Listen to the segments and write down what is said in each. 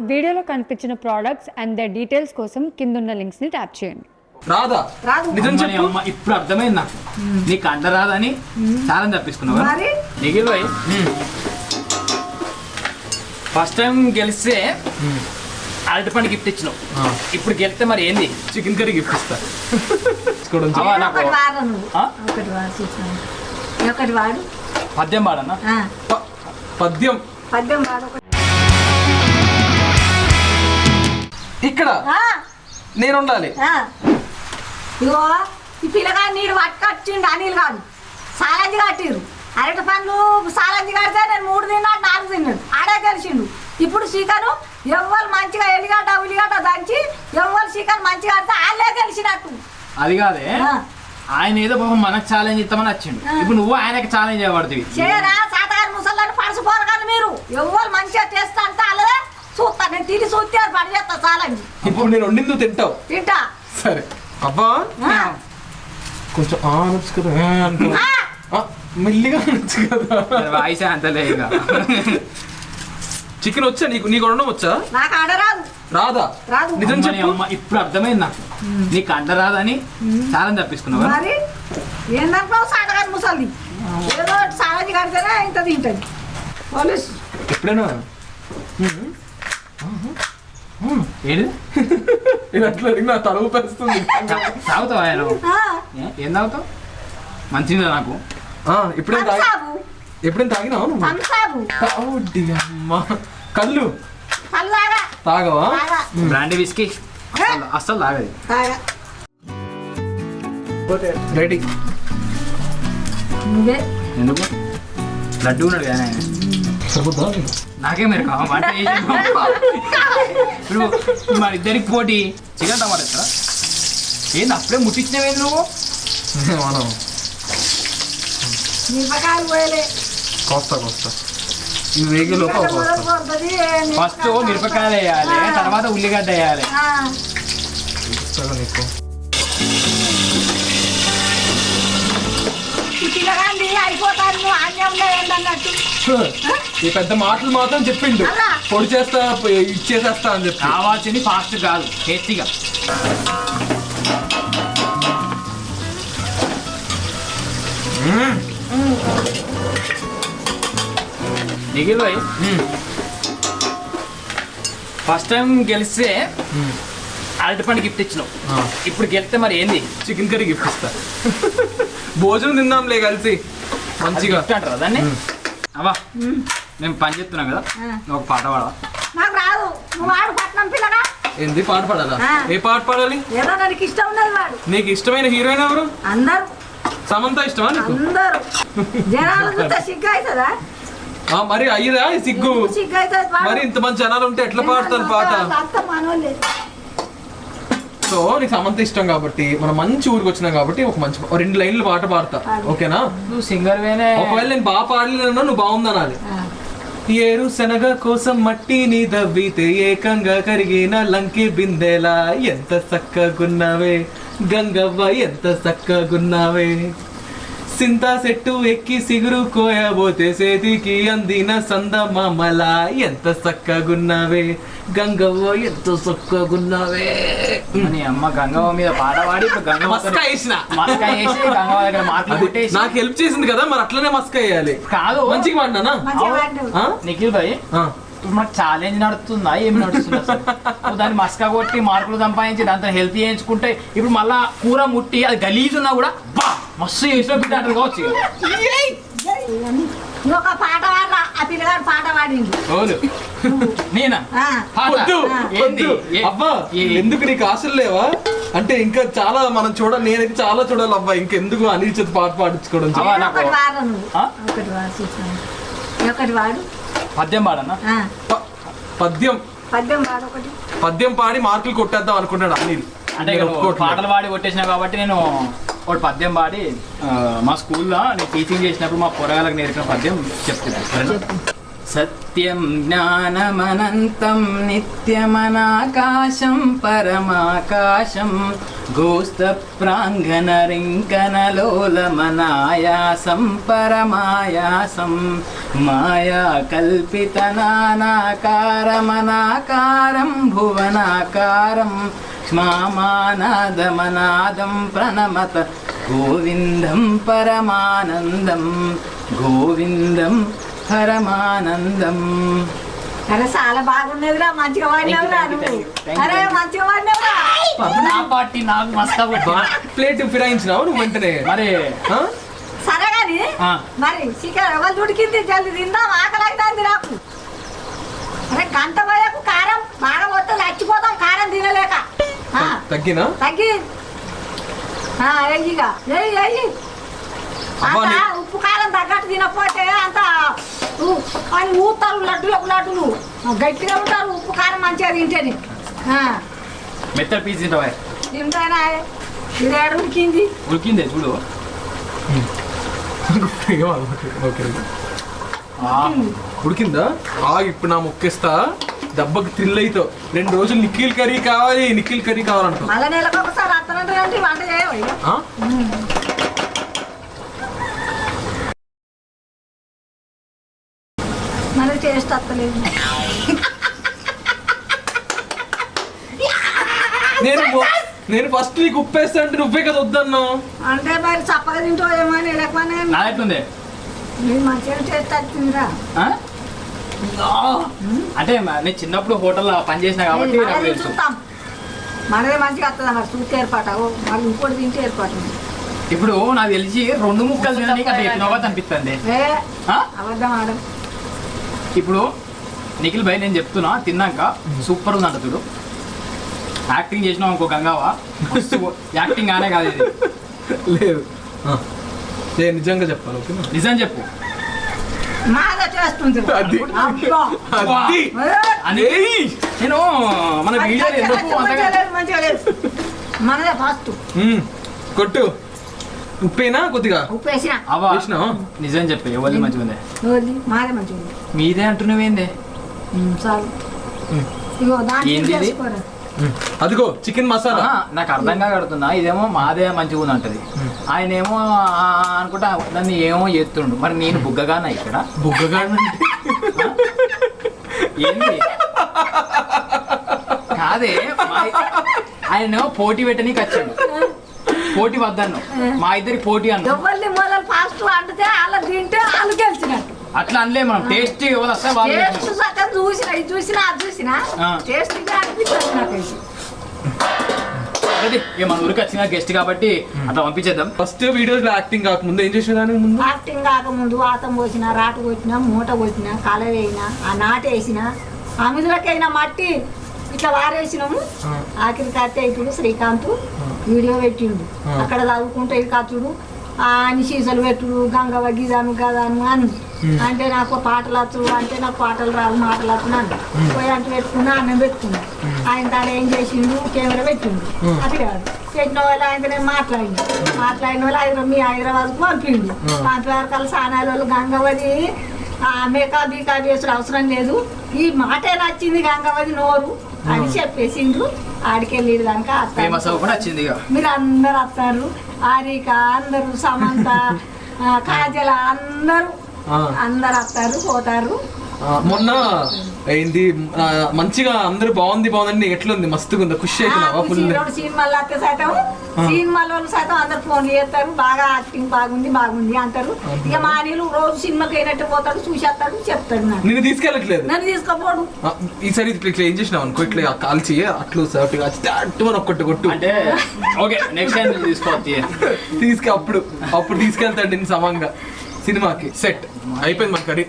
వీడియోలో కనిపించిన products and the details కోసం కిందున్న లింక్స్ ని ట్యాప్ చేయండి. రాదా నిజం చెప్పు. ఇప్పుడు అర్థమైంది నాకు, నీకు అంట రాదని చాలా తప్పించుకున్నావు. నిఖిల్ భాయ్ ఫస్ట్ టైం గెలిస్తే అరటి పండు గిఫ్ట్ ఇచ్చినావు, ఇప్పుడు గెలిస్తే మరి ఏంది? చికెన్ కర్రీ గిఫ్ట్ ఇస్తా. పద్యం పాడన్నా? పద్యం ఇక్కడ నేను ఉండాలి. ఇగో ఈ పిల్లగా నీరు పట్టుకొచ్చిండు అనిల్ కాదు, సాలంజి కట్టిరు. అరటి పండ్లు సాలంజి కడితే నేను 3 తిన్నాడు, 4 తిన్నాడు, ఆడే గెలిచిండు. ఇప్పుడు చికెన్ ఎవ్వరు మంచిగా ఉల్లిగడ్డ దంచి ఎవ్వరు చికెన్ మంచిగా కడితే వాళ్ళే గెలిచినట్టు. అది కాదే, ఆయన ఏదో పాపం మనకు ఛాలెంజ్ ఇస్తామని వచ్చిండు, ఇప్పుడు నువ్వు ఆయనకి ఛాలెంజ్ చేయబడుతుంది. చేయరా సాతగారి ముసళ్ళని పడిసిపోరు కానీ మీరు ఎవ్వరు మంచిగా చేస్తా అంటే అలాగే చూస్తా. నేను తిని చూస్తే పడి చేస్తా ఛాలెంజ్. ఇప్పుడు నేను వండింది తింటావు. తింటా. సరే అబ్బా కొంచెం అనొచ్చు కదా, మెల్లిగా అనొచ్చు కదా. వాయిసే అంతలే. ఇక చికెన్ వచ్చా నీకు? నీకు వండడం వచ్చా? నాకు ఆడరాదు. రాదా నిజం చెప్పు. ఇప్పుడు అర్థమైంది నాకు, నీకు అంట రాదని చాలా తప్పించుకున్నావు. మరి ఏందనుకో సాతగారి ముసలి ఏదో సాలంజి కడితేనే ఇంత తింటది పోలీస్. ఎప్పుడైనా ఏది ఇది అట్లా నా తలుపు పెరుస్తుంది. తాగుతావా ఆయన? ఏం తాగుతావు? మంచిదా నాకు? ఎప్పుడైనా తాగినావు నువ్వు? అమ్మా కళ్ళు తాగవా? బ్రాండీ విస్కీ అస్సలు తాగదు. రెడీ. ఎందుకు? లడ్డు ఉన్నాడు కదా ఆయన. నాకే మీరు కావాలి ఇప్పుడు మన ఇద్దరికి పోటీ చికెన్ టమాటా ఇస్తారా? ఏంది అప్పుడే ముట్టించినవేంది నువ్వు? కోస్తా ఈ వేగిలోపు ఫస్ట్ మిరపకాయలు వేయాలి, తర్వాత ఉల్లిగడ్డ వేయాలి. నీకు ఈ పెద్ద మాటలు మాత్రం చెప్పిండు, పొడి చేస్తా ఇచ్చేసేస్తా అని చెప్పి. కావాల్సింది ఫాస్ట్ కాదు, టేస్టీగా. నిఖిల్ భాయ్ ఫస్ట్ టైం గెలిస్తే అరటి పండు గిఫ్ట్ ఇచ్చినావు, ఇప్పుడు గెలిస్తే మరి ఏంది? చికెన్ కర్రీ గిఫ్ట్ ఇస్తా. భోజనం తిందాంలే కలిసి మంచిగా అంటారా దాన్ని? అవా మేము పని చెప్తున్నాం కదా, ఒక పాట పాడవా? నాకు రాదు, నువ్వు వాడు పట్నం పిల్లగా. ఏంది పాట పాడాలా? ఏ పాట పాడాలి? ఏదో నాకు ఇష్టం ఉన్నది వాడు. నీకు ఇష్టమైన హీరోయిన్ ఎవరు? అందరు. సమంత ఇష్టమా నీకు? అందరు జనాలు చూస్తే సిగ్గు అవుతుందా? మరి అయ్యదా సిగ్గు? సిగ్గు అవుతుంది. మరి ఇంతమంది జనాలు ఉంటే ఎట్లా పాడతారు పాట? సో నీకు సమంత ఇష్టం కాబట్టి మనం మంచి ఊరికి వచ్చినాం కాబట్టి ఒక మంచి 2 లైన్లు పాట పాడతా, ఓకేనా? నువ్వు సింగర్ వేనే. ఒకవేళ నేను బాగా పాడలేనన్నా నువ్వు బాగుందనాలి. ఏరు శనగ కోసం మట్టిని దవ్వితే ఏకంగా కరిగిన లంకి బిందెలా ఎంత చక్కగున్నావే గంగవ్వ, ఎంత చక్కగున్నావే. సింతా చెట్టు ఎక్కి సిగురు కోయబోతే సేతికి అందిన సందమామలా ఎంత చక్కగున్నావే గంగవ్వ, ఎంత చక్కగున్నావే. అమ్మ గంగవ్వ మీద పాట పాడి మస్కా వేసిన గంగవ్వ దగ్గర మార్కులు కొట్టేసి నాకు హెల్ప్ చేసింది కదా, మరి అట్లనే మస్కా వేయాలి. కాదు మంచిగా పాడినా? నిఖిల్ భాయ్ ఇప్పుడు మనకు ఛాలెంజ్ నడుస్తుందా, ఏమి నడుస్తుంది అసలు? దాన్ని మస్కా కొట్టి మార్కులు సంపాదించి దాంతో హెల్త్ చేయించుకుంటే ఇప్పుడు మళ్ళా కూర ముట్టి అది గలీజ్ ఉన్నా కూడా బా మస్తు చేసిన బిడ్డ అంటారు కావచ్చు. ఒక పాట పాడరా, ఆ పిల్లగాడు పాట పాడింది. నేనా? అబ్బా ఎందుకు నీకు ఆశలు లేవా? అంటే ఇంకా చాలా మనం చూడాలి, నేనైతే చాలా చూడాలి అబ్బా. ఇంకెందుకు అనిల్ చేత పాట పాడించుకోవడం? ఒకటి వాడు పద్యం పాడన్నా? పద్యం పాడి మార్కులు కొట్టేద్దాం అనుకుంటాడు అనిల్. అంటే పాటలు పాడి కొట్టేసినా కాబట్టి నేను ఒకటి పద్యం పాడి మా స్కూల్లో నేను టీచింగ్ చేసినప్పుడు మా పొరగాలకు నేర్పిన పద్యం చెప్తున్నాను. సత్యం జ్ఞానమనంతం నిత్యమనాకాశం పరమాకాశం గోస్త ప్రాంగణరింకనలోలమనాయాసం పరమాయాసం మాయా కల్పితనానాకారమనాకారం భువనాకారం క్ష్మామానాదమనాదం ప్రణమత గోవిందం పరమానందం గోవిందం పరమానందం. అరే చాలా బాగున్నదిరా, మంచిగా వాడినవురా నువ్వు. అరే మంచిగా వాడినవురా. నా పార్టీ నాకు మస్తు ప్లేట్ ఫిరాయించినావు నువ్వు వెంటనే. మరి ఆ? సరే కానీ మరి చికెన్ ఎవరు చుడికింది జల్ది తిందాం, ఆకలి అవుతుంది నాకు. అరే గంట పోయాకు కారం బాగా మొత్తం చచ్చిపోతాం కారం తినలేక. తగ్గినా తగ్గి ఎయ్యిగా ఎయ్యి అంత ఉప్పు కారం తగ్గట్టు తినకపోతే అంత అని ఊతారు లడ్డులు గట్టిగా ఉంటారు. ఉప్పు కారం మంచిగా తింటేనే మెత్తడి పీస్ తింటావా? తింటానా ఇది ఏడు ఉడికింది ఉడికిందే చూడు. ఉడికిందా? ఇప్పుడు నా ముక్కేస్తా, దెబ్బకి థ్రిల్ అవుతావు. 2 రోజులు నిఖిల్ కర్రీ కావాలి కావాలంటావు. మళ్ళీ నెలకు ఒకసారి అత్తనంటే వంట చేయవు. మరి టేస్ట్ వస్తలేదు. నేను ఫస్ట్ నీకు ఉప్పేస్తా అంటే నువ్వే కదా వద్దన్నావు. అంటే మరి చప్పగా తింటావు ఏమో అని లేకపోతే నాదెట్లుంది? మంచిగా టేస్ట్ వచ్చిందిరా. అంటే నేను చిన్నప్పుడు హోటల్లో పనిచేసిన కాబట్టి నాకు తెలుసు. చూస్తాం మనదే మంచిగా వస్తుంది మరి చూస్తే ఏర్పాటు మళ్ళీ ఇంకోటి తింటే ఏర్పాటు. ఇప్పుడు నాకు తెలిసి 2 ముక్కలు తినడానికి అంటే ఎత్తినోగా అనిపిస్తుంది. అబద్ధం ఆడం. ఇప్పుడు నిఖిల్ భాయ్ నేను చెప్తున్నా, తిన్నాక సూపర్ ఉందంట చూడు. యాక్టింగ్ చేసినావు ఇంకో గంగావా, యాక్టింగ్ ఆనే కాదు ఇది. లేదు నిజంగా చెప్పాలి. ఓకేనా? నిజం చెప్పు. మాగా చేస్తుంది నేను మన వీడియో మంచిగా లేదు మనదే ఫస్ట్ కొట్టు. ఉప్పేనా కొద్దిగా ఉప్పేసిన నిజం చెప్పే ఎవరి మంచిగా ఉంది? మాదే మంచిగా ఉంది. మీదే అంటున్నావేందే? చాలు ఇగో దాంట్లో అదిగో చికెన్ మసాలా. నాకు అర్థం కాగడుతున్నా, ఇదేమో మాదే మంచిగా ఉంది అంటది, ఆయన ఏమో అనుకుంటా దాన్ని ఏమో చేస్తుండు. మరి నేను బుగ్గగానా ఇక్కడ? బుగ్గగా ఏంది కాదే, ఆయన పోటీ పెట్టనీకి వచ్చాడు. పోటీ వద్దన్ను, మా ఇద్దరికి పోటీ అన్న. మొదలు ఫాస్ట్ వండితే అలా తింటే వాళ్ళు గెలిచినట్టు. అట్లా అనలే మనం. టేస్ట్ ఎవరు వస్తే చూసినా టేస్ట్ మన ఊరికి వచ్చిన గెస్ట్ కాబట్టి అట్లా పంపించేద్దాం. ఫస్ట్ వీడియోస్ లో యాక్టింగ్ కాకముందు ఏం చేసేదాన్ని? ముందు యాక్టింగ్ కాకముందు వాతం పోసిన, రాటు పోసిన, మూట పోసిన, కల వేయినా, ఆ నాటేసిన, అమిదులకైనా మట్టి ఇట్లా వారేసినాము. ఆఖరి కట్టే ఇప్పుడు శ్రీకాంత్ వీడియో పెట్టిండు. అక్కడ చదువుకుంటే కచ్చుడు అని సీసలు పెట్టుడు, గంగవ గిదాను గదాను అని అంటే నాకు పాటలు వచ్చు అంటే నాకు పాటలు రావు మాటలు వచ్చు అని పోయి అంటే పెట్టుకున్నా, అన్నం పెట్టుకున్నా. ఆయన దాని ఏం చేసిండు, కెమెరా పెట్టిండు. అట్లా కాదు పెట్టిన వాళ్ళు ఆయనతో మాట్లాడిన వాళ్ళు మీ హైదరాబాద్కు పంపిండు. పంపేవరకల్లా సానాల వాళ్ళు గంగవది మేకా బీకా వేసుడు అవసరం లేదు, ఈ మాటే నచ్చింది గంగవది నోరు అని చెప్పేసిండ్రు. ఆడికెళ్ళి దాకా మీరు అందరు వస్తారు. ఆరిక అందరు, సమంత, కాజల అందరు వస్తారు పోతారు. మొన్న ఏంది మంచిగా అందరూ బాగుంది ఎట్లుంది? మస్తుగా ఉందా? ఖుషి అవుతున్నావా? సినిమాలు వస్తే సైతం సినిమాలో సైతం అందరు ఫోన్లు చేస్తారు, బాగా యాక్టింగ్ బాగుంది అంటారు. ఇక మా నీళ్ళు రోజు సినిమాకి అయినట్టు పోతాడు, చూసేస్తాడు, చెప్తాడు. నేను తీసుకెళ్ళట్లేదు, నన్ను తీసుకోపోడు. ఈసారి ఇట్లా ఏం చేసినావు అనుకో, ఇట్లా కాల్చి అట్లు ఒక్కటి కొట్టు అంటే ఓకే నెక్స్ట్ టైం తీసుకోవచ్చు. అప్పుడు తీసుకెళ్తాడు నేను సమంగా సినిమాకి. సెట్ అయిపోయింది మన కర్రీ.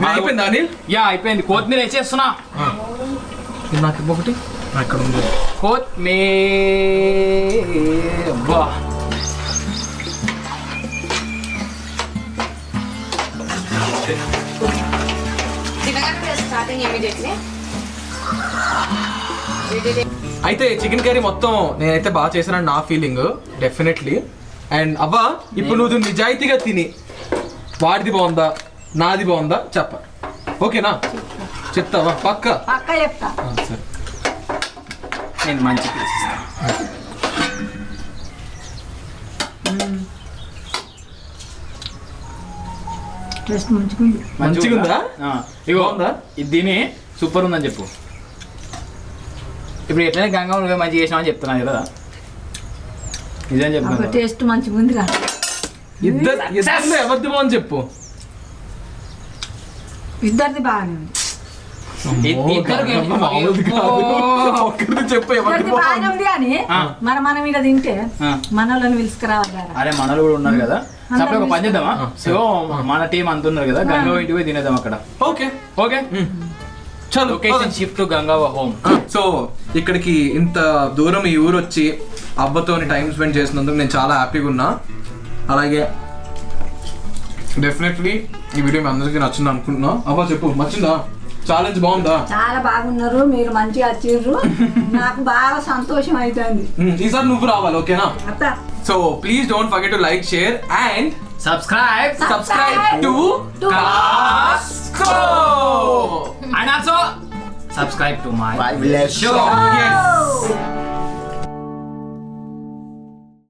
అయిపోయింది అనిల్? అయిపోయింది. కొత్తిమీర వేసేస్తున్నా. నాకు ఒకటి అక్కడ ఉంది కొత్తిమీర. అయితే చికెన్ కర్రీ మొత్తం నేనైతే బాగా చేశానని నా ఫీలింగ్ డెఫినెట్లీ. అండ్ అవ్వ ఇప్పుడు నువ్వు నిజాయితీగా తిని వాడిది బాగుందా నాది బాగుందా చెప్ప. ఓకేనా చెప్తావా పక్క పక్క చెప్తా. సరే నేను మంచి పీస్ ఇస్తాను. టేస్ట్ మంచిగా ఉంది. మంచిగా ఉందా? ఇగో బాగుందా? ఇది దీని సూపర్ ఉందని చెప్పు. ఇప్పుడు ఎట్లయినా గంగా నువ్వే మంచిగా చేసినావు అని చెప్తున్నాను కదా, నిజం అబ్బా, చెప్తాను. టేస్ట్ మంచిగా ఉంది కదా. ఇద్దరు ఎవరిది అని చెప్పు. ఇద్దరిది బాగానే ఉంది. ఇద్దరికి మామూలుది కాదు. ఒక్కరిది చెప్పు ఎవరిది ఇద్దరిది బాగానే ఉంది కానీ మనం ఇక్కడ తింటే ఆ. మన వాళ్ళని పిలుచుకురావాలి. అరే మనలు కూడా ఉన్నారు కదా, సపరేట్ ఒక పని చేద్దామా? సో మన టీం అంత ఉన్నారు కదా, గంగా ఇంటికి పోయి తినేద్దాం అక్కడ. ఓకే ఓకే చలో location shift to Ganga home. So ఇక్కడికి ఇంత దూరం ఈ ఊరు వచ్చి అబ్బతోని టైం స్పెండ్ చేసినందుకు నేను చాలా హ్యాపీగా ఉన్నా. అలాగే డెఫినెట్లీ ఈ వీడియో మీ అందరికీ నచ్చింది అనుకుంటున్నా. అబ్బా చెప్పు, నచ్చిందా? ఛాలెంజ్ బాగుందా? చాలా బాగున్నారు, మీరు మంచిగా వచ్చిర్రు. నాకు బాగా సంతోషం అవుతుంది. ఈసారి నువ్వు రావాలి, ఓకేనా? అత్త so please don't forget to like, share and subscribe to Castro. and also subscribe to my Vlog show. Yes.